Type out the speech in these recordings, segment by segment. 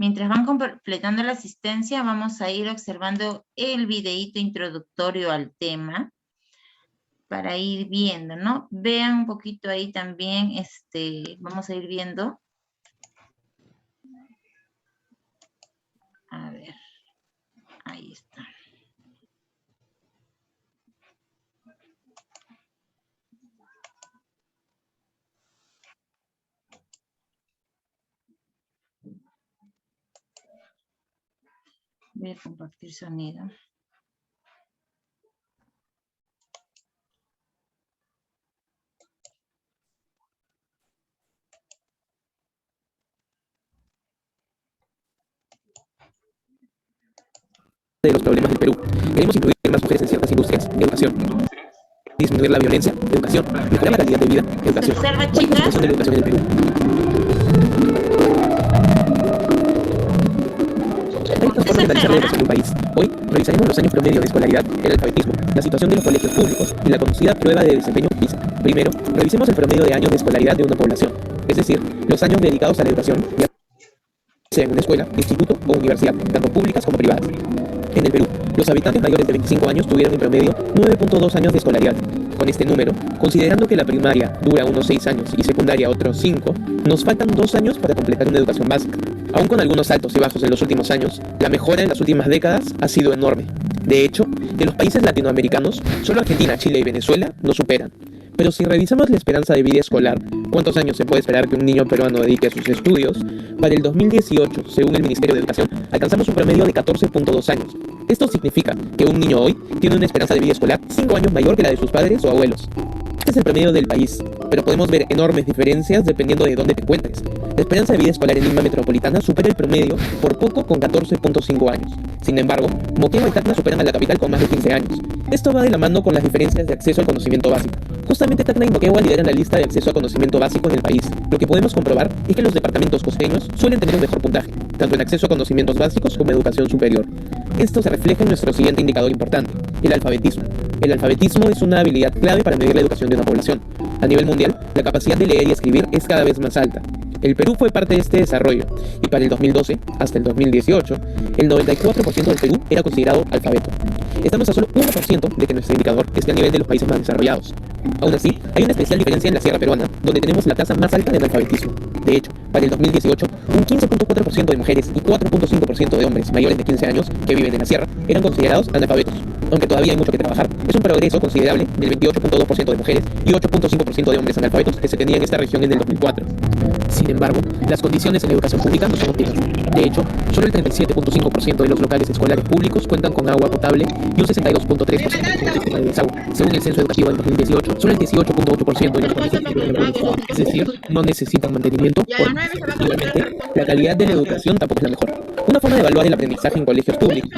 Mientras van completando la asistencia, vamos a ir observando el videíto introductorio al tema para ir viendo, ¿no? Vean un poquito ahí también, vamos a ir viendo. A ver, ahí está. Voy a compartir sonido. De los problemas del Perú. Queremos incluir más mujeres en ciertas industrias, educación, disminuir la violencia, educación, mejorar la calidad de vida, educación. ¿Se observa, ¿Cuál es la chicas? situación de la educación en el Perú? Hay otras formas de analizar la educación de un país. Hoy revisaremos los años promedio de escolaridad, el alfabetismo, la situación de los colegios públicos y la conocida prueba de desempeño PISA. Primero, revisemos el promedio de años de escolaridad de una población, es decir, los años dedicados a la educación, ya sea en una escuela, instituto o universidad, tanto públicas como privadas. En el Perú, los habitantes mayores de 25 años tuvieron en promedio 9.2 años de escolaridad. Con este número, considerando que la primaria dura unos 6 años y secundaria otros 5, nos faltan 2 años para completar una educación básica. Aún con algunos altos y bajos en los últimos años, la mejora en las últimas décadas ha sido enorme. De hecho, de los países latinoamericanos, solo Argentina, Chile y Venezuela nos superan. Pero si revisamos la esperanza de vida escolar, ¿cuántos años se puede esperar que un niño peruano dedique a sus estudios? Para el 2018, según el Ministerio de Educación, alcanzamos un promedio de 14.2 años. Esto significa que un niño hoy tiene una esperanza de vida escolar 5 años mayor que la de sus padres o abuelos. Este es el promedio del país, pero podemos ver enormes diferencias dependiendo de dónde te encuentres. La esperanza de vida escolar en Lima Metropolitana supera el promedio por poco con 14.5 años. Sin embargo, Moquegua y Tacna superan a la capital con más de 15 años. Esto va de la mano con las diferencias de acceso al conocimiento básico. Justamente Tacna y Moquegua lideran la lista de acceso a conocimiento básico en el país. Lo que podemos comprobar es que los departamentos costeños suelen tener un mejor puntaje, tanto en acceso a conocimientos básicos como educación superior. Esto se refleja en nuestro siguiente indicador importante, el alfabetismo. El alfabetismo es una habilidad clave para medir la educación de una población. A nivel mundial, la capacidad de leer y escribir es cada vez más alta. El Perú fue parte de este desarrollo, y para el 2012 hasta el 2018, el 94% del Perú era considerado alfabeto. Estamos a solo 1% de que nuestro indicador esté a nivel de los países más desarrollados. Aún así, hay una especial diferencia en la Sierra Peruana, donde tenemos la tasa más alta de analfabetismo. De hecho, para el 2018, un 15.4% de mujeres y 4.5% de hombres mayores de 15 años que viven en la Sierra eran considerados analfabetos. Aunque todavía hay mucho que trabajar, es un progreso considerable del 28.2% de mujeres y 8.5% de hombres analfabetos que se tenía en esta región en el 2004. Sin embargo, las condiciones en la educación pública no son óptimas. De hecho, solo el 37.5% de los locales escolares públicos cuentan con agua potable y un 62.3% con sistema de desagüe. Según el censo educativo del 2018, solo el 18.8% de los colegios tienen agua, es decir, no necesitan mantenimiento o igualmente, la calidad de la educación tampoco es la mejor. Una forma de evaluar el aprendizaje en colegios públicos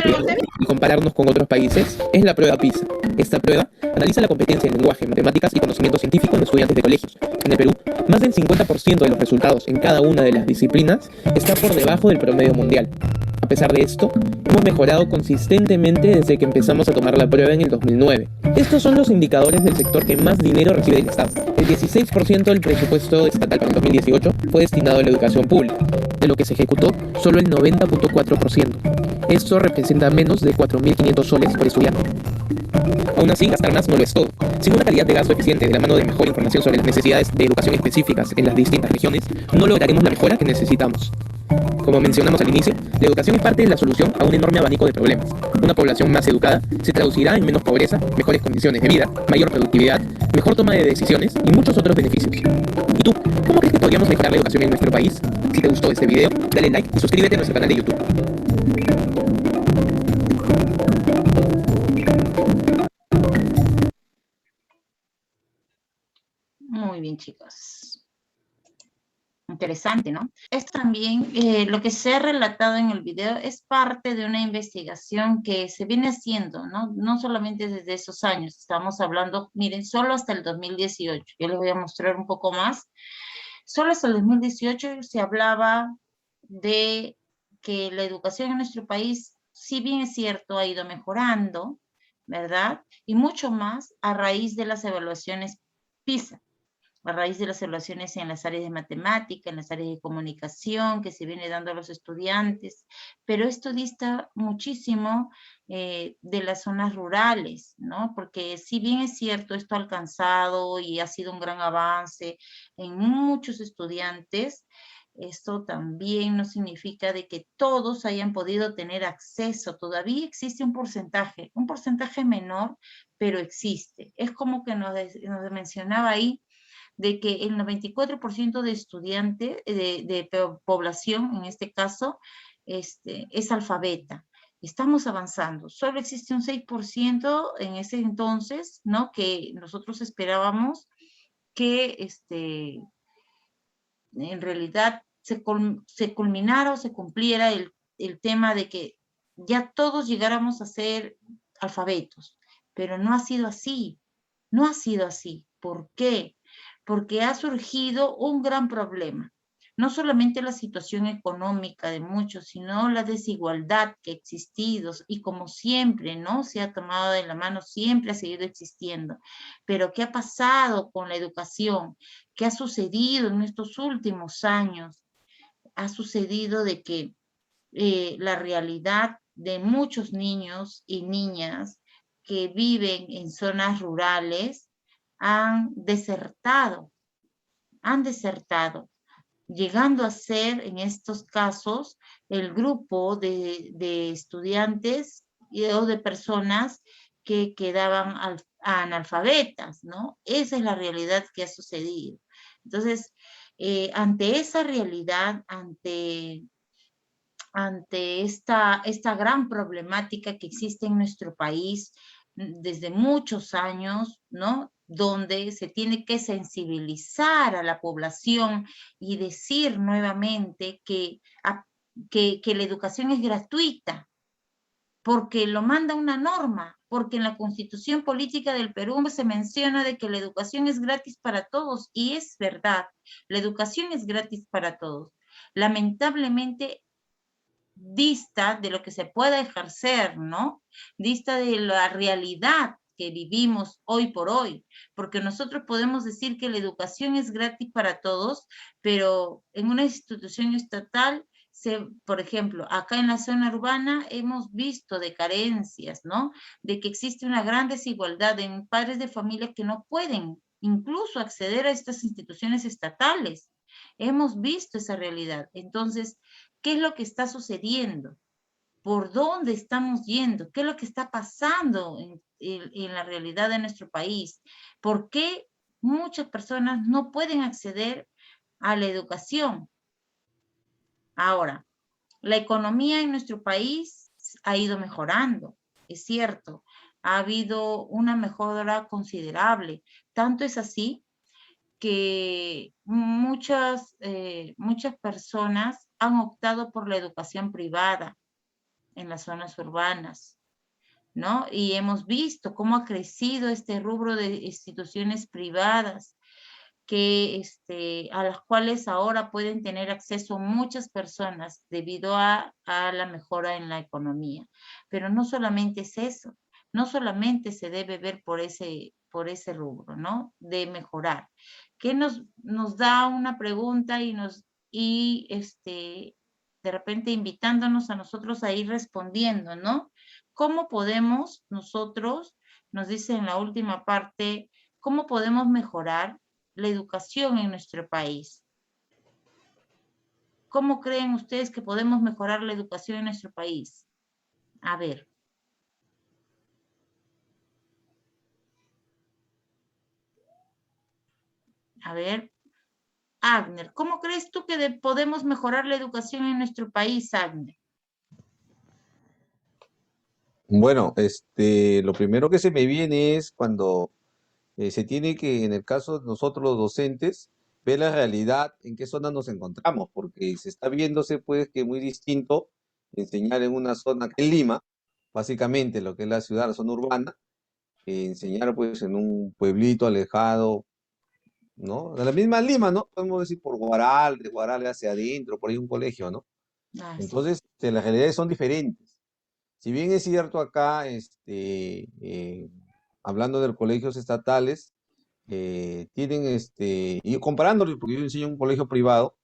y compararnos con otros países es la prueba PISA. Esta prueba analiza la competencia en lenguaje, matemáticas y conocimiento científico en estudiantes de colegios. En el Perú, más del 50% de los resultados en cada una de las disciplinas está por debajo del promedio mundial. A pesar de esto, hemos mejorado consistentemente desde que empezamos a tomar la prueba en el 2009. Estos son los indicadores del sector que más dinero recibe del Estado. El 16% del presupuesto estatal para el 2018 fue destinado a la educación pública, de lo que se ejecutó solo el 90.4%. Esto representa menos de 4.500 soles por estudiante. Aún así, gastar más no lo es todo. Sin una calidad de gasto eficiente de la mano de mejor información sobre las necesidades de educación específicas en las distintas regiones, no lograremos la mejora que necesitamos. Como mencionamos al inicio, la educación es parte de la solución a un enorme abanico de problemas. Una población más educada se traducirá en menos pobreza, mejores condiciones de vida, mayor productividad, mejor toma de decisiones y muchos otros beneficios. ¿Y tú, cómo crees que podríamos mejorar la educación en nuestro país? Si te gustó este video, dale like y suscríbete a nuestro canal de YouTube. Muy bien, chicos. Interesante, ¿no? Esto también, lo que se ha relatado en el video es parte de una investigación que se viene haciendo, ¿no? No solamente desde esos años, estamos hablando, miren, solo hasta el 2018. Yo les voy a mostrar un poco más. Solo hasta el 2018 se hablaba de que la educación en nuestro país, si bien es cierto, ha ido mejorando, ¿verdad? Y mucho más a raíz de las evaluaciones PISA. a raíz de las evaluaciones en las áreas de matemática, en las áreas de comunicación que se viene dando a los estudiantes, pero esto dista muchísimo de las zonas rurales, ¿no? Porque si bien es cierto, esto ha alcanzado y ha sido un gran avance en muchos estudiantes, esto también no significa de que todos hayan podido tener acceso. Todavía existe un porcentaje menor, pero existe. Es como que nos mencionaba ahí de que el 94% de estudiantes, de población en este caso, es alfabeta. Estamos avanzando. Solo existe un 6% en ese entonces, ¿no? Que nosotros esperábamos que en realidad se culminara o se cumpliera el tema de que ya todos llegáramos a ser alfabetos, pero no ha sido así, no ha sido así. ¿Por qué? Porque ha surgido un gran problema. No solamente la situación económica de muchos, sino la desigualdad que ha existido y como siempre, ¿no? Se ha tomado de la mano, siempre ha seguido existiendo. Pero ¿qué ha pasado con la educación? ¿Qué ha sucedido en estos últimos años? Ha sucedido de que la realidad de muchos niños y niñas que viven en zonas rurales han desertado, llegando a ser en estos casos el grupo de estudiantes o de personas que quedaban analfabetas, ¿no? Esa es la realidad que ha sucedido. Entonces, ante esa realidad, ante esta gran problemática que existe en nuestro país desde muchos años, ¿no? Donde se tiene que sensibilizar a la población y decir nuevamente que la educación es gratuita, porque lo manda una norma, porque en la Constitución Política del Perú se menciona de que la educación es gratis para todos, y es verdad, la educación es gratis para todos. Lamentablemente, dista de lo que se pueda ejercer, ¿no? Dista de la realidad que vivimos hoy por hoy, porque nosotros podemos decir que la educación es gratis para todos, pero en una institución estatal, por ejemplo, acá en la zona urbana hemos visto de carencias, ¿no? De que existe una gran desigualdad en padres de familia que no pueden incluso acceder a estas instituciones estatales. Hemos visto esa realidad. Entonces, ¿qué es lo que está sucediendo? ¿Por dónde estamos yendo? ¿Qué es lo que está pasando en la realidad de nuestro país? ¿Por qué muchas personas no pueden acceder a la educación? Ahora, la economía en nuestro país ha ido mejorando, es cierto, ha habido una mejora considerable. Tanto es así que muchas personas han optado por la educación privada en las zonas urbanas, ¿no? Y hemos visto cómo ha crecido este rubro de instituciones privadas a las cuales ahora pueden tener acceso muchas personas debido a la mejora en la economía. Pero no solamente es eso, no solamente se debe ver por ese rubro, ¿no? De mejorar. Que nos da una pregunta de repente invitándonos a nosotros a ir respondiendo, ¿no? ¿Cómo podemos nosotros, nos dice en la última parte, cómo podemos mejorar la educación en nuestro país? ¿Cómo creen ustedes que podemos mejorar la educación en nuestro país? A ver. A ver. Agner, ¿cómo crees tú que podemos mejorar la educación en nuestro país, Agner? Bueno, lo primero que se me viene es cuando se tiene que, en el caso de nosotros los docentes, ver la realidad en qué zona nos encontramos, porque se está viéndose pues que es muy distinto enseñar en una zona que en Lima, básicamente lo que es la ciudad, la zona urbana, que enseñar pues en un pueblito alejado, ¿no? De la misma Lima, ¿no? Podemos decir por Guaral, de Guaral hacia adentro, por ahí un colegio, ¿no? Ah, sí. Entonces, las realidades son diferentes. Si bien es cierto acá, hablando de los colegios estatales, tienen, y comparándolos, porque yo enseño en un colegio privado,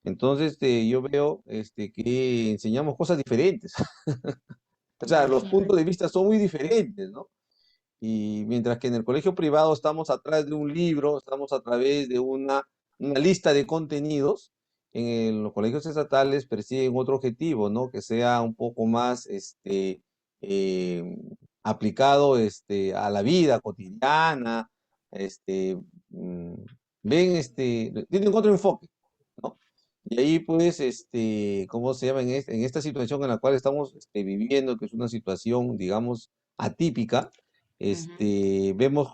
entonces yo veo que enseñamos cosas diferentes. O sea, los puntos Imagínate. de vista son muy diferentes, ¿no? Y mientras que en el colegio privado estamos atrás de un libro, estamos a través de una lista de contenidos, los colegios estatales persiguen otro objetivo, ¿no? Que sea un poco más eh, aplicado a la vida cotidiana, este, mm, ven, tienen otro enfoque, ¿no? Y ahí, pues, ¿cómo se llama? En esta situación en la cual estamos viviendo, que es una situación, digamos, atípica, Ujú. vemos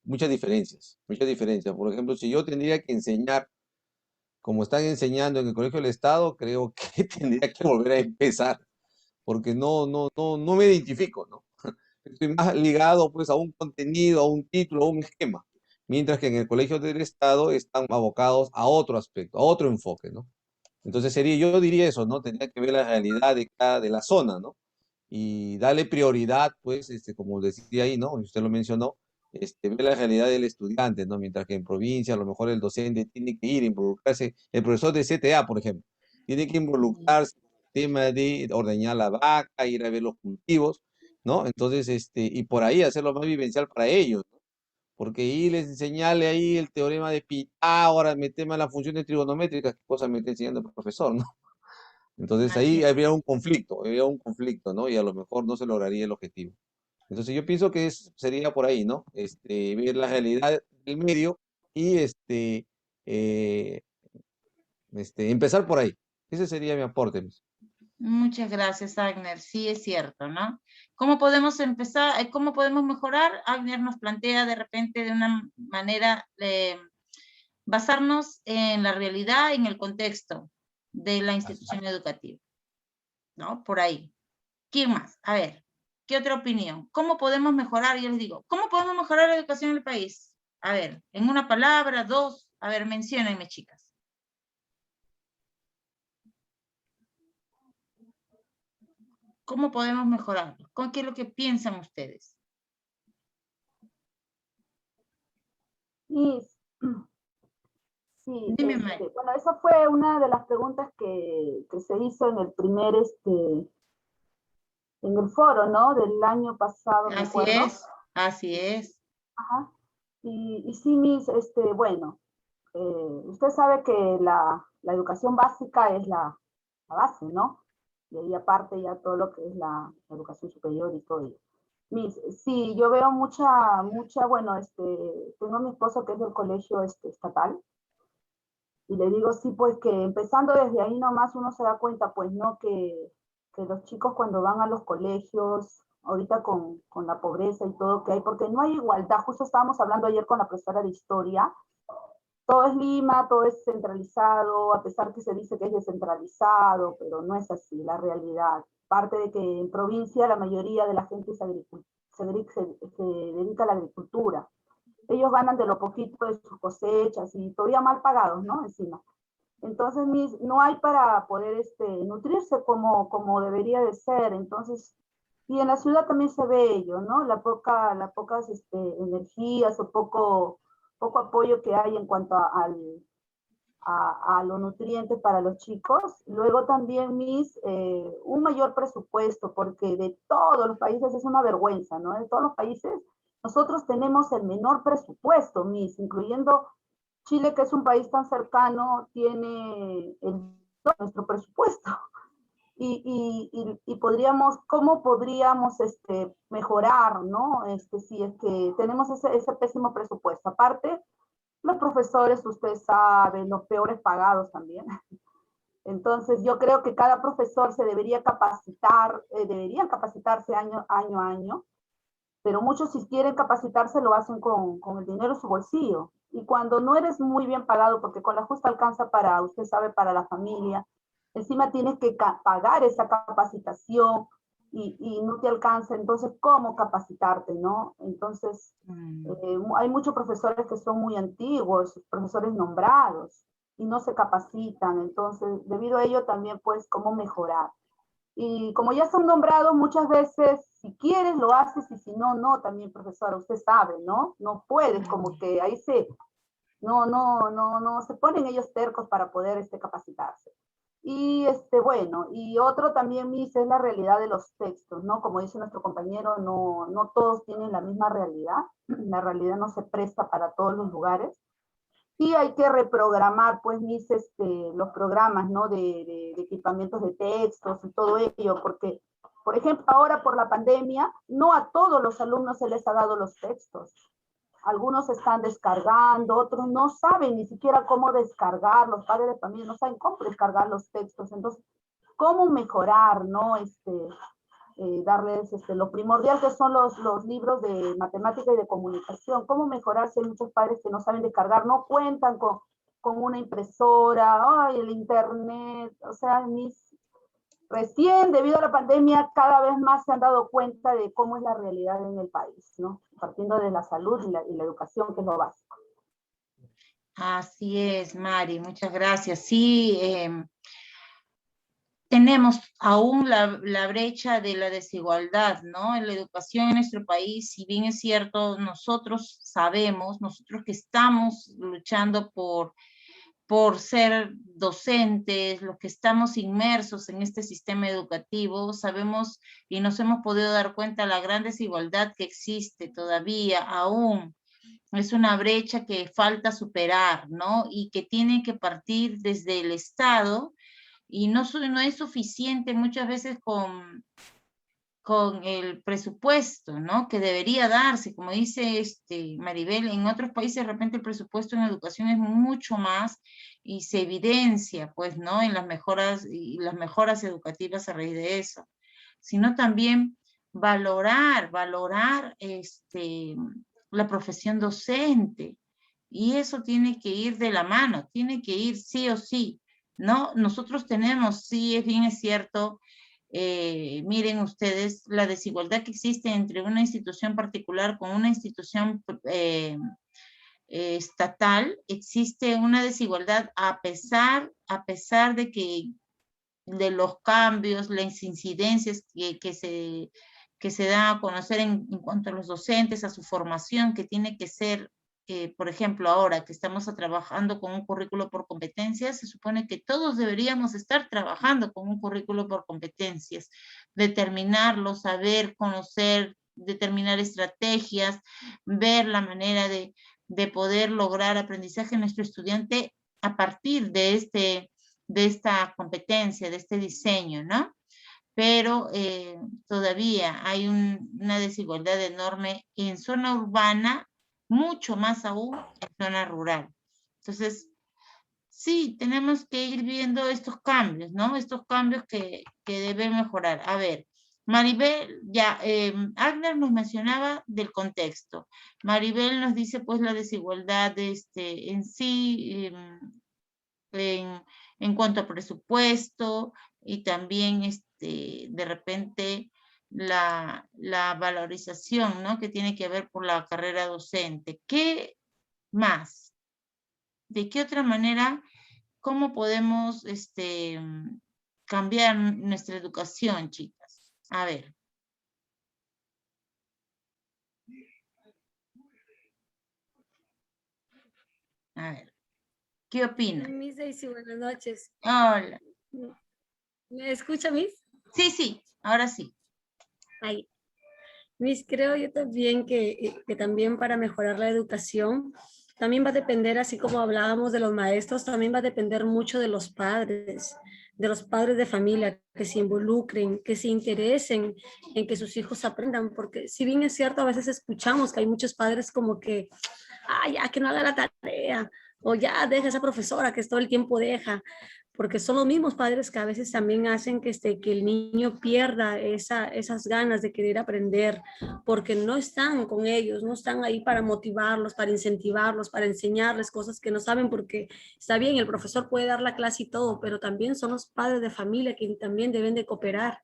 muchas diferencias, muchas diferencias. Por ejemplo, si yo tendría que enseñar como están enseñando en el Colegio del Estado, creo que tendría que volver a empezar, porque no me identifico, ¿no? Estoy más ligado pues a un contenido, a un título, a un esquema, mientras que en el Colegio del Estado están abocados a otro aspecto, a otro enfoque, ¿no? Entonces yo diría eso, ¿no? Tendría que ver la realidad de la zona, ¿no? Y darle prioridad, pues, como decía ahí, ¿no? Usted lo mencionó, ver la realidad del estudiante, ¿no? Mientras que en provincia a lo mejor el docente tiene que ir, involucrarse, el profesor de CTA, por ejemplo, tiene que involucrarse en el tema de ordeñar la vaca, ir a ver los cultivos, ¿no? Entonces, y por ahí hacerlo más vivencial para ellos, ¿no? Porque ahí les enseñarle ahí el teorema de Pitágoras, meterme a las funciones trigonométricas, qué cosa me está enseñando el profesor, ¿no? Entonces Así ahí es. habría un conflicto, ¿no? Y a lo mejor no se lograría el objetivo. Entonces yo pienso que sería por ahí, ¿no? Ver la realidad del medio y eh, empezar por ahí. Ese sería mi aporte, Luis. Muchas gracias, Agner. Sí, es cierto, ¿no? ¿Cómo podemos empezar? ¿Cómo podemos mejorar? Agner nos plantea de repente de una manera basarnos en la realidad, en el contexto de la Así. institución educativa, ¿no? Por ahí. ¿Quién más? A ver, ¿qué otra opinión? ¿Cómo podemos mejorar? Yo les digo, ¿cómo podemos mejorar la educación en el país? A ver, en una palabra, dos, a ver, menciónenme, chicas. ¿Cómo podemos mejorarlo? ¿Qué es lo que piensan ustedes? Y sí, Dime, Mari. bueno, esa fue una de las preguntas que se hizo en el primer, en el foro, ¿no? Del año pasado, me Así acuerdo. es, así es. Ajá. Y sí, bueno, usted sabe que la educación básica es la base, ¿no? Y ahí aparte ya todo lo que es la educación superior y todo ello. Sí, yo veo bueno, tengo a mi esposo que es del colegio estatal, y le digo, sí, pues que empezando desde ahí nomás uno se da cuenta, pues, ¿no? Que los chicos cuando van a los colegios, ahorita con la pobreza y todo que hay, porque no hay igualdad, justo estábamos hablando ayer con la profesora de historia, todo es Lima, todo es centralizado, a pesar que se dice que es descentralizado, pero no es así la realidad. Parte de que en provincia la mayoría de la gente se dedica a la agricultura. Ellos ganan de lo poquito de sus cosechas y todavía mal pagados, ¿no? Encima. Entonces, no hay para poder nutrirse como debería de ser. Entonces, y en la ciudad también se ve ello, ¿no? Las pocas energías o poco apoyo que hay en cuanto a los nutrientes para los chicos. Luego también, un mayor presupuesto, porque de todos los países es una vergüenza, ¿no? De todos los países, nosotros tenemos el menor presupuesto, incluyendo Chile, que es un país tan cercano, tiene nuestro presupuesto. ¿Cómo podríamos mejorar, ¿no? Si es que tenemos ese pésimo presupuesto. Aparte, los profesores, usted sabe, los peores pagados también. Entonces, yo creo que cada profesor se debería capacitar, deberían capacitarse año a año, pero muchos si quieren capacitarse lo hacen con el dinero en su bolsillo. Y cuando no eres muy bien pagado, porque con la justa alcanza para, usted sabe, para la familia, encima tienes que pagar esa capacitación y no te alcanza, entonces, ¿cómo capacitarte, no? Entonces, hay muchos profesores que son muy antiguos, profesores nombrados, y no se capacitan, entonces, debido a ello también, pues, ¿cómo mejorar? Y como ya son nombrados, muchas veces, si quieres lo haces y si no, no, también profesora, usted sabe, ¿no? No puedes, como que ahí no se ponen ellos tercos para poder capacitarse. Y bueno, y otro también, Miss, es la realidad de los textos, ¿no? Como dice nuestro compañero, no todos tienen la misma realidad, la realidad no se presta para todos los lugares. Y hay que reprogramar, pues, Miss, los programas, ¿no? De equipamientos de textos y todo ello, porque, por ejemplo, ahora por la pandemia, no a todos los alumnos se les ha dado los textos. Algunos están descargando, otros no saben ni siquiera cómo descargar, los padres de familia no saben cómo descargar los textos. Entonces, ¿cómo mejorar, no? Darles lo primordial que son los libros de matemática y de comunicación. ¿Cómo mejorar si hay muchos padres que no saben descargar, no cuentan con una impresora, ay, el internet? O sea, recién, debido a la pandemia, cada vez más se han dado cuenta de cómo es la realidad en el país, ¿no? Partiendo de la salud y la educación, que es lo básico. Así es, Mari, muchas gracias. Sí, tenemos aún la brecha de la desigualdad, ¿no? En la educación en nuestro país, si bien es cierto, nosotros sabemos, nosotros que estamos luchando por ser docentes, los que estamos inmersos en este sistema educativo, sabemos y nos hemos podido dar cuenta de la gran desigualdad que existe todavía aún. Es una brecha que falta superar, ¿no? Y que tiene que partir desde el Estado, y no es suficiente muchas veces con el presupuesto, ¿no? Que debería darse, como dice Maribel, en otros países de repente el presupuesto en educación es mucho más y se evidencia, pues, ¿no? En las mejoras educativas a raíz de eso, sino también valorar la profesión docente, y eso tiene que ir de la mano, tiene que ir sí o sí, ¿no? Nosotros tenemos, sí, es cierto, miren ustedes la desigualdad que existe entre una institución particular con una institución estatal. Existe una desigualdad a pesar de los cambios, las incidencias que se dan a conocer en cuanto a los docentes, a su formación, que tiene que ser, por ejemplo, ahora que estamos trabajando con un currículo por competencias, se supone que todos deberíamos estar trabajando con un currículo por competencias, determinarlo, saber, conocer, determinar estrategias, ver la manera de poder lograr aprendizaje en nuestro estudiante a partir de esta competencia, de este diseño, ¿no? Pero todavía hay una desigualdad enorme en zona urbana, mucho más aún en zona rural. Entonces, sí, tenemos que ir viendo estos cambios, ¿no? Estos cambios que deben mejorar. A ver, Maribel, ya, Agner nos mencionaba del contexto. Maribel nos dice, pues, la desigualdad en sí, en cuanto a presupuesto, y también de repente la valorización, ¿no? Que tiene que ver por la carrera docente. ¿Qué más? ¿De qué otra manera, cómo podemos cambiar nuestra educación, chicas? A ver. A ver, ¿qué opinan? Miss Daisy, buenas noches. Hola. ¿Me escucha, Miss? Sí, ahora sí. Ahí. Miss, creo yo también que también para mejorar la educación, también va a depender, así como hablábamos de los maestros, también va a depender mucho de los padres de familia, que se involucren, que se interesen en que sus hijos aprendan, porque si bien es cierto, a veces escuchamos que hay muchos padres como que, ya que no haga la tarea, o ya deja a esa profesora que todo el tiempo deja, porque son los mismos padres que a veces también hacen que el niño pierda esas ganas de querer aprender, porque no están con ellos, no están ahí para motivarlos, para incentivarlos, para enseñarles cosas que no saben, porque está bien, el profesor puede dar la clase y todo, pero también son los padres de familia que también deben de cooperar.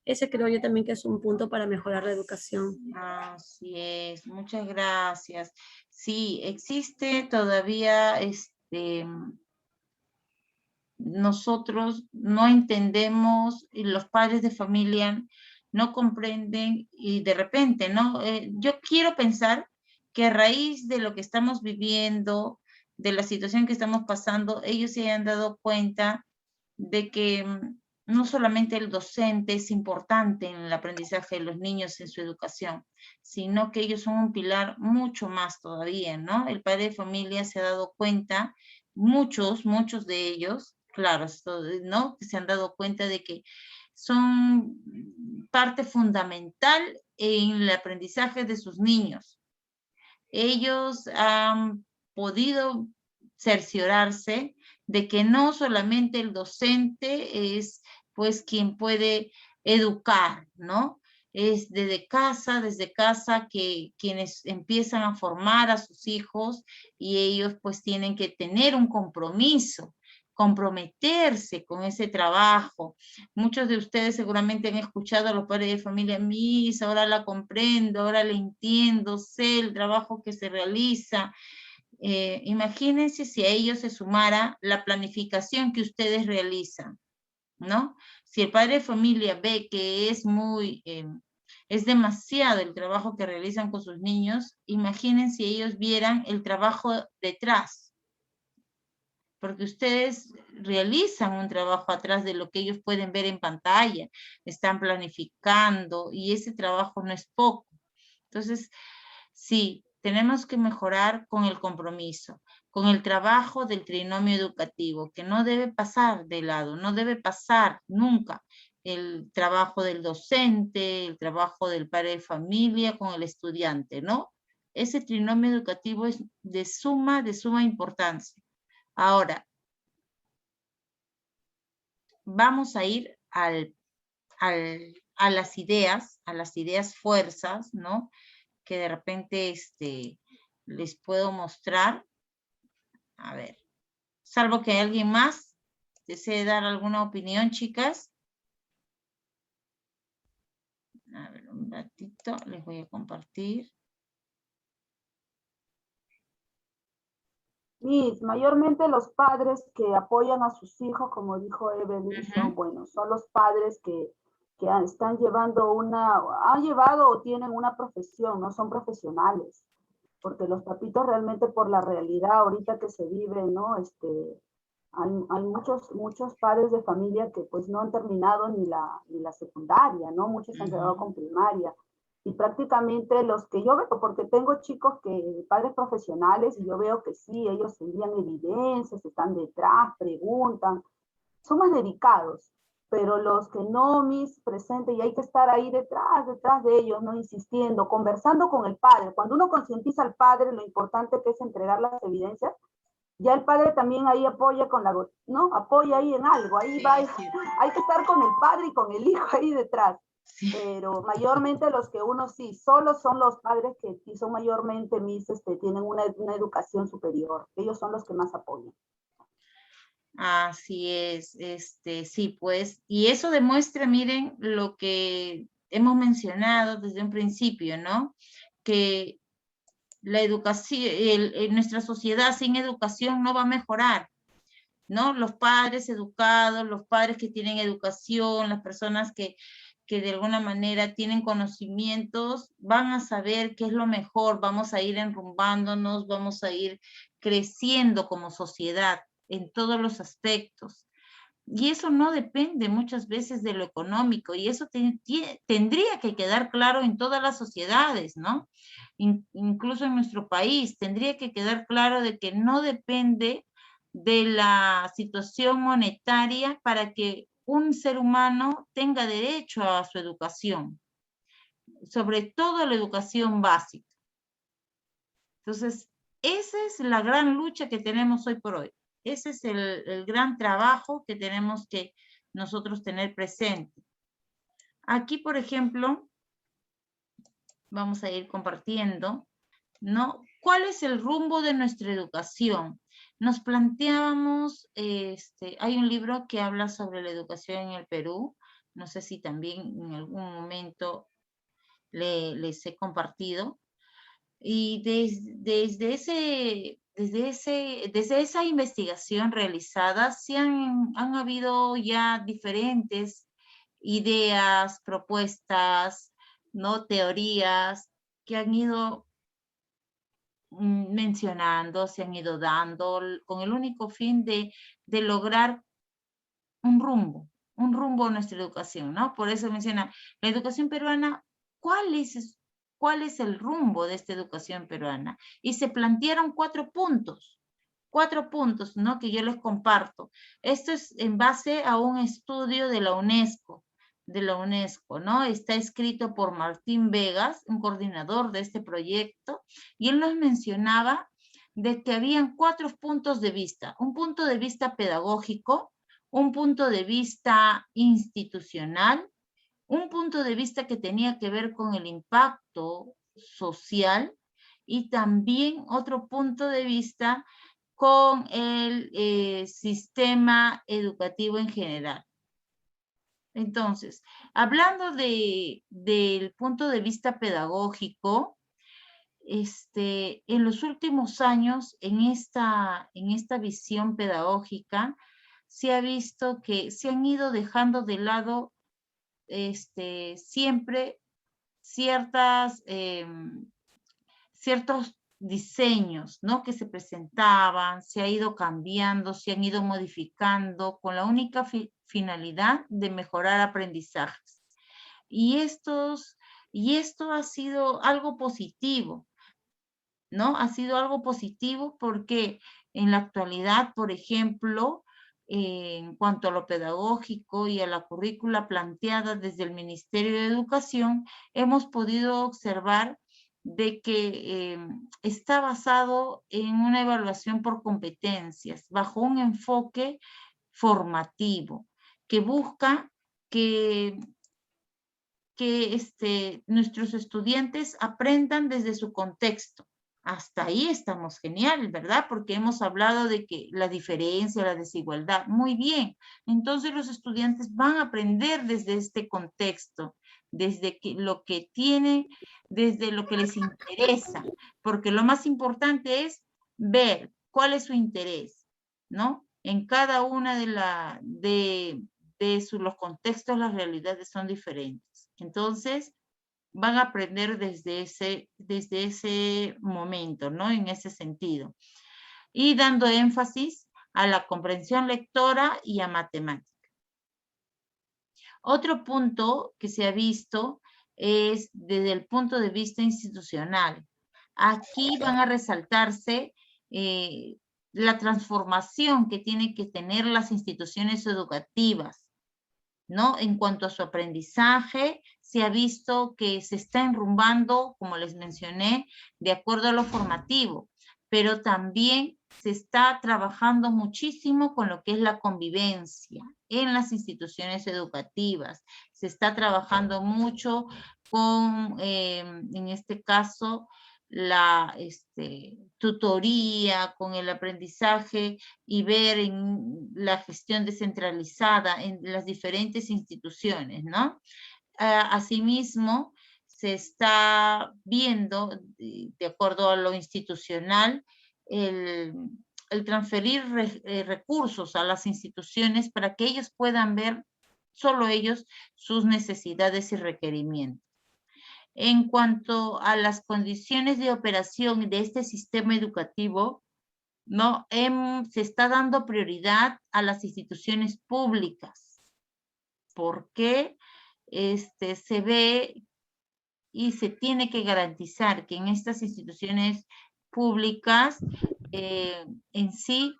Ese creo yo también que es un punto para mejorar la educación. Así es, muchas gracias. Sí, existe todavía nosotros no entendemos y los padres de familia no comprenden y de repente, ¿no? Yo quiero pensar que a raíz de lo que estamos viviendo, de la situación que estamos pasando, ellos se hayan dado cuenta de que no solamente el docente es importante en el aprendizaje de los niños en su educación, sino que ellos son un pilar mucho más todavía, ¿no? El padre de familia se ha dado cuenta, muchos de ellos, claro, ¿no? Que se han dado cuenta de que son parte fundamental en el aprendizaje de sus niños. Ellos han podido cerciorarse de que no solamente el docente es pues quien puede educar, ¿no? Es desde casa que quienes empiezan a formar a sus hijos y ellos pues tienen que tener un compromiso, comprometerse con ese trabajo. Muchos de ustedes seguramente han escuchado a los padres de familia, Miss, ahora la comprendo, ahora la entiendo, sé el trabajo que se realiza. Imagínense si a ellos se sumara la planificación que ustedes realizan, ¿no? Si el padre de familia ve que es demasiado el trabajo que realizan con sus niños, imaginen si ellos vieran el trabajo detrás, porque ustedes realizan un trabajo atrás de lo que ellos pueden ver en pantalla, están planificando y ese trabajo no es poco. Entonces, sí, tenemos que mejorar con el compromiso, con el trabajo del trinomio educativo, que no debe pasar de lado, no debe pasar nunca el trabajo del docente, el trabajo del padre de familia con el estudiante, ¿no? Ese trinomio educativo es de suma importancia. Ahora, vamos a ir a las ideas fuerzas, ¿no? Que de repente les puedo mostrar. A ver, salvo que alguien más desee dar alguna opinión, chicas. A ver, un ratito, les voy a compartir. Miss, mayormente los padres que apoyan a sus hijos, como dijo Evelyn, son buenos. Son los padres que están han llevado o tienen una profesión, no son profesionales. Porque los papitos realmente por la realidad ahorita que se vive, ¿no? Hay muchos padres de familia que pues no han terminado ni la secundaria, ¿no? Muchos han quedado con primaria. Y prácticamente los que yo veo, porque tengo chicos padres profesionales, y yo veo que sí, ellos envían evidencias, están detrás, preguntan, son más dedicados, pero los que no, mis presentes, y hay que estar ahí detrás de ellos, ¿no? Insistiendo, conversando con el padre. Cuando uno concientiza al padre lo importante que es entregar las evidencias, ya el padre también ahí apoya ¿no? Apoya ahí en algo, ahí sí, va, sí. Hay que estar con el padre y con el hijo ahí detrás. Sí. Pero mayormente los que uno sí, solo son los padres que sí son mayormente tienen una educación superior. Ellos son los que más apoyan. Así es, sí, pues, y eso demuestra, miren, lo que hemos mencionado desde un principio, ¿no? Que la educación, nuestra sociedad sin educación no va a mejorar, ¿no? Los padres educados, los padres que tienen educación, las personas que de alguna manera tienen conocimientos, van a saber qué es lo mejor, vamos a ir enrumbándonos, vamos a ir creciendo como sociedad en todos los aspectos. Y eso no depende muchas veces de lo económico, y eso tendría que quedar claro en todas las sociedades, ¿no? Incluso en nuestro país, tendría que quedar claro de que no depende de la situación monetaria para que un ser humano tenga derecho a su educación, sobre todo la educación básica. Entonces, esa es la gran lucha que tenemos hoy por hoy. Ese es el gran trabajo que tenemos que nosotros tener presente. Aquí, por ejemplo, vamos a ir compartiendo, ¿no? ¿Cuál es el rumbo de nuestra educación? Nos planteábamos, hay un libro que habla sobre la educación en el Perú, no sé si también en algún momento les he compartido, y desde desde esa investigación realizada, sí han habido ya diferentes ideas, propuestas, ¿no? Teorías que han ido mencionando, se han ido dando con el único fin de lograr un rumbo a nuestra educación, ¿no? Por eso menciona, la educación peruana, ¿cuál es el rumbo de esta educación peruana? Y se plantearon 4 puntos, ¿no? Que yo les comparto. Esto es en base a un estudio de la UNESCO, ¿no? Está escrito por Martín Vegas, un coordinador de este proyecto, y él nos mencionaba de que habían 4 puntos de vista. Un punto de vista pedagógico, un punto de vista institucional, un punto de vista que tenía que ver con el impacto social y también otro punto de vista con el sistema educativo en general. Entonces, hablando del punto de vista pedagógico, en los últimos años, en esta visión pedagógica, se ha visto que se han ido dejando de lado siempre ciertos diseños, ¿no? Que se presentaban, se ha ido cambiando, se han ido modificando con la única finalidad de mejorar aprendizajes. Y esto ha sido algo positivo, ¿no? Ha sido algo positivo porque en la actualidad, por ejemplo, en cuanto a lo pedagógico y a la currícula planteada desde el Ministerio de Educación, hemos podido observar de que está basado en una evaluación por competencias, bajo un enfoque formativo, que busca que nuestros estudiantes aprendan desde su contexto. Hasta ahí estamos genial, ¿verdad? Porque hemos hablado de que la diferencia, la desigualdad, muy bien. Entonces los estudiantes van a aprender desde este contexto, desde lo que tienen, desde lo que les interesa, porque lo más importante es ver cuál es su interés, ¿no? En cada una de los contextos, las realidades son diferentes. Entonces, van a aprender desde ese momento, ¿no? En ese sentido. Y dando énfasis a la comprensión lectora y a matemática. Otro punto que se ha visto es desde el punto de vista institucional. Aquí van a resaltarse la transformación que tienen que tener las instituciones educativas, ¿no? En cuanto a su aprendizaje, se ha visto que se está enrumbando, como les mencioné, de acuerdo a lo formativo, pero también se está trabajando muchísimo con lo que es la convivencia en las instituciones educativas. Se está trabajando mucho con, en este caso, la tutoría, con el aprendizaje y ver en la gestión descentralizada en las diferentes instituciones, ¿no? Asimismo, se está viendo, de acuerdo a lo institucional, el transferir recursos a las instituciones para que ellos puedan ver, solo ellos, sus necesidades y requerimientos. En cuanto a las condiciones de operación de este sistema educativo, ¿no? Se está dando prioridad a las instituciones públicas. ¿Por qué? Se ve y se tiene que garantizar que en estas instituciones públicas en sí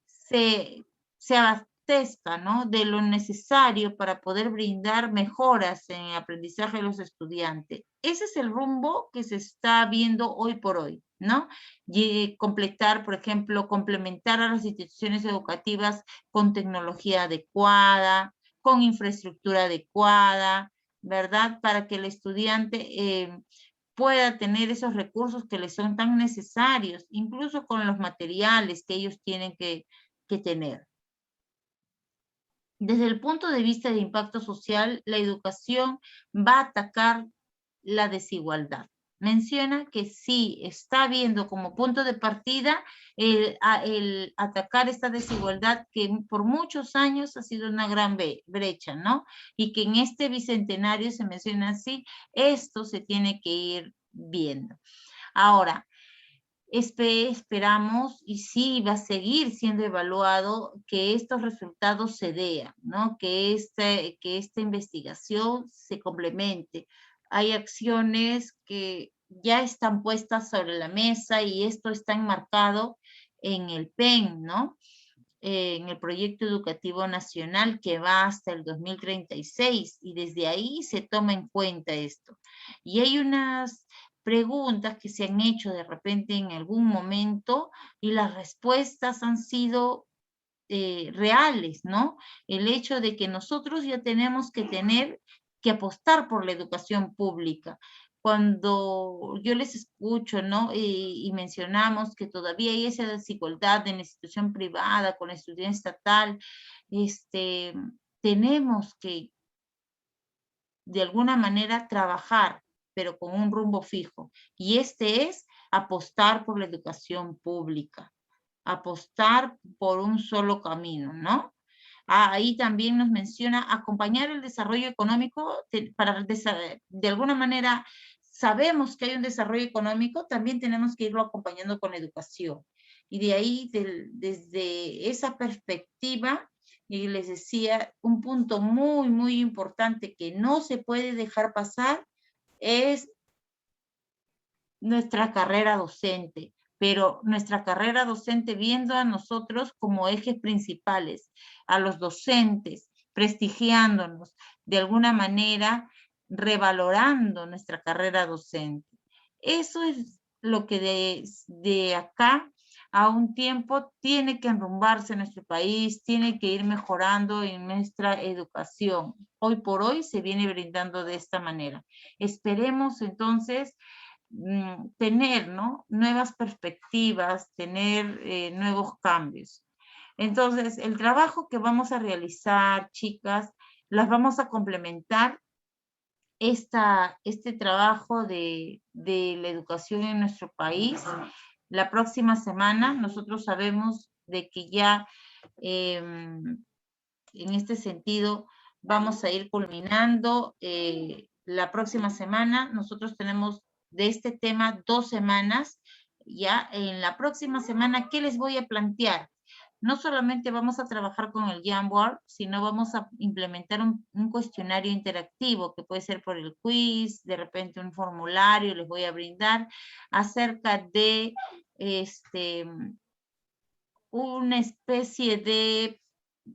se abastezca, ¿no? De lo necesario para poder brindar mejoras en el aprendizaje de los estudiantes. Ese es el rumbo que se está viendo hoy por hoy, ¿no? Y completar, por ejemplo, complementar a las instituciones educativas con tecnología adecuada, con infraestructura adecuada, ¿verdad? Para que el estudiante pueda tener esos recursos que les son tan necesarios, incluso con los materiales que ellos tienen que tener. Desde el punto de vista de impacto social, la educación va a atacar la desigualdad. menciona que sí está viendo como punto de partida el atacar esta desigualdad que por muchos años ha sido una gran brecha, ¿no? Y que en este bicentenario se menciona así, esto se tiene que ir viendo. Ahora, esperamos, y sí va a seguir siendo evaluado, que estos resultados se vean, ¿no? Que esta investigación se complemente. Hay acciones que ya están puestas sobre la mesa y esto está enmarcado en el PEN, ¿no? En el Proyecto Educativo Nacional que va hasta el 2036 y desde ahí se toma en cuenta esto. Y hay unas preguntas que se han hecho de repente en algún momento y las respuestas han sido reales, ¿no? El hecho de que nosotros ya tenemos que tener que apostar por la educación pública. Cuando yo les escucho, ¿no? Y mencionamos que todavía hay esa desigualdad en la institución privada con la institución estatal, tenemos que de alguna manera trabajar, pero con un rumbo fijo. Y es apostar por la educación pública, apostar por un solo camino, ¿no? Ahí también nos menciona acompañar el desarrollo económico para, de alguna manera, sabemos que hay un desarrollo económico, también tenemos que irlo acompañando con educación. Y de ahí, desde esa perspectiva, y les decía, un punto muy, muy importante que no se puede dejar pasar es nuestra carrera docente, pero nuestra carrera docente viendo a nosotros como ejes principales, a los docentes, prestigiándonos, de alguna manera revalorando nuestra carrera docente. Eso es lo que de acá a un tiempo tiene que enrumbarse nuestro país, tiene que ir mejorando en nuestra educación. Hoy por hoy se viene brindando de esta manera. Esperemos entonces tener, ¿no? Nuevas perspectivas, tener nuevos cambios. Entonces, el trabajo que vamos a realizar, chicas, las vamos a complementar este trabajo de la educación en nuestro país. La próxima semana nosotros sabemos de que ya en este sentido vamos a ir culminando la próxima semana. Nosotros tenemos de este tema 2 semanas. Ya en la próxima semana, ¿qué les voy a plantear? No solamente vamos a trabajar con el Jamboard, sino vamos a implementar un cuestionario interactivo que puede ser por el quiz, de repente un formulario les voy a brindar acerca de una especie de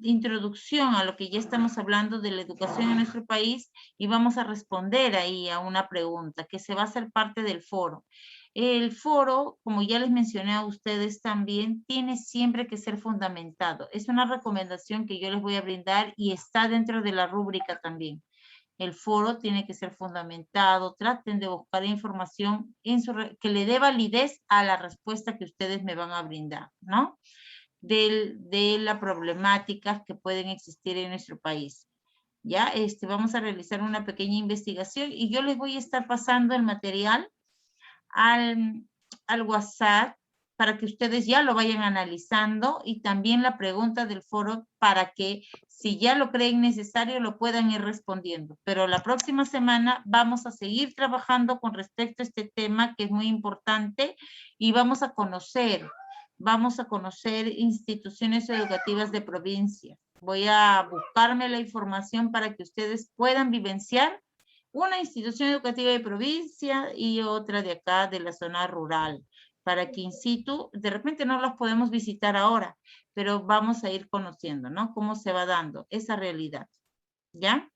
introducción a lo que ya estamos hablando de la educación en nuestro país y vamos a responder ahí a una pregunta que se va a hacer parte del foro. El foro, como ya les mencioné a ustedes también, tiene siempre que ser fundamentado. Es una recomendación que yo les voy a brindar y está dentro de la rúbrica también. El foro tiene que ser fundamentado, traten de buscar información que le dé validez a la respuesta que ustedes me van a brindar, ¿no? De las problemáticas que pueden existir en nuestro país. Ya, vamos a realizar una pequeña investigación y yo les voy a estar pasando el material al WhatsApp para que ustedes ya lo vayan analizando y también la pregunta del foro para que si ya lo creen necesario lo puedan ir respondiendo. Pero la próxima semana vamos a seguir trabajando con respecto a este tema que es muy importante y vamos a conocer instituciones educativas de provincia. Voy a buscarme la información para que ustedes puedan vivenciar una institución educativa de provincia y otra de acá de la zona rural, para que in situ, de repente no las podemos visitar ahora, pero vamos a ir conociendo, ¿no? Cómo se va dando esa realidad, ¿ya?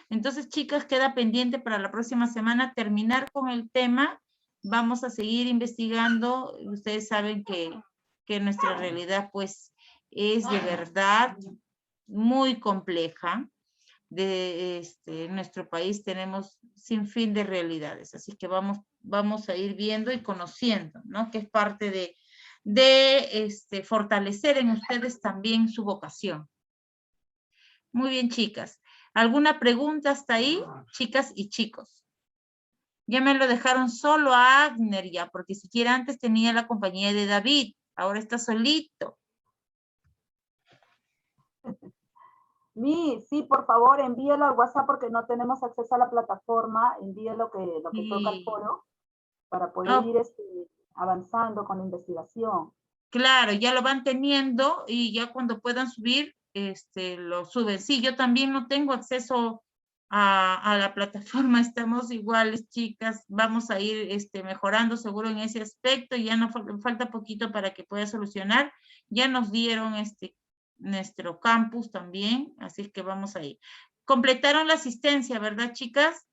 Entonces, chicas, queda pendiente para la próxima semana terminar con el tema. Vamos a seguir investigando. Ustedes saben que nuestra realidad, pues, es de verdad muy compleja. En nuestro país tenemos sin fin de realidades, así que vamos a ir viendo y conociendo, ¿no? Que es parte de fortalecer en ustedes también su vocación. Muy bien, chicas. ¿Alguna pregunta hasta ahí, chicas y chicos? Ya me lo dejaron solo a Agner ya, porque siquiera antes tenía la compañía de David, ahora está solito. Sí, por favor, envíelo al WhatsApp porque no tenemos acceso a la plataforma. Envíe lo que toca al foro para poder Oh, ir avanzando con la investigación. claro, ya lo van teniendo y ya cuando puedan subir, lo suben. Sí, yo también no tengo acceso a la plataforma, estamos iguales, chicas, vamos a ir mejorando seguro en ese aspecto, ya no falta poquito para que pueda solucionar. Ya nos dieron nuestro campus también, así que vamos a ir. Completaron la asistencia, ¿verdad, chicas?